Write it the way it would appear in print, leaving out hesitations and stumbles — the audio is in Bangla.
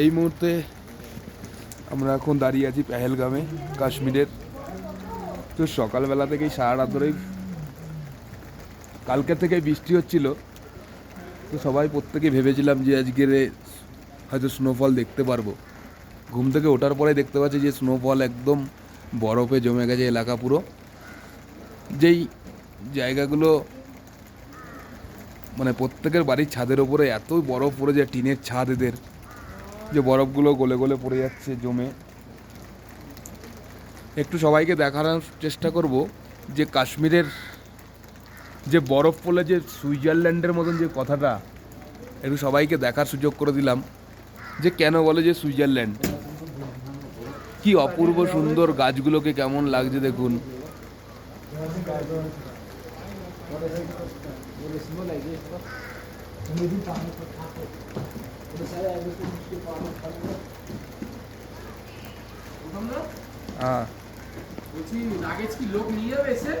এই মুহূর্তে আমরা এখন দাঁড়িয়ে আছি পেহেলগামে, কাশ্মীরের। তো সকালবেলা থেকেই সারা রাত ধরেই, কালকে থেকে বৃষ্টি হচ্ছিল। তো সবাই প্রত্যেকে ভেবেছিলাম যে আজকের হয়তো স্নোফল দেখতে পারবো। ঘুম থেকে ওঠার পরে দেখতে পাচ্ছি যে স্নোফল একদম বরফে জমে গেছে এলাকা পুরো। যেই জায়গাগুলো মানে প্রত্যেকের বাড়ির ছাদের ওপরে এতই বরফ পড়ে যায়, টিনের ছাদ এদের, যে বরফগুলো গলে গলে পড়ে যাচ্ছে জমে। একটু সবাইকে দেখানোর চেষ্টা করব যে কাশ্মীরের যে বরফ পড়লে যে সুইজারল্যান্ডের মতন যে কথাটা, একটু সবাইকে দেখার সুযোগ করে দিলাম যে কেন বলে যে সুইজারল্যান্ড। কি অপূর্ব সুন্দর, গাছগুলোকে কেমন লাগছে দেখুন। হ্যাঁ, বলছি লাগেজ কি লোক নিয়ে যাবে এসে?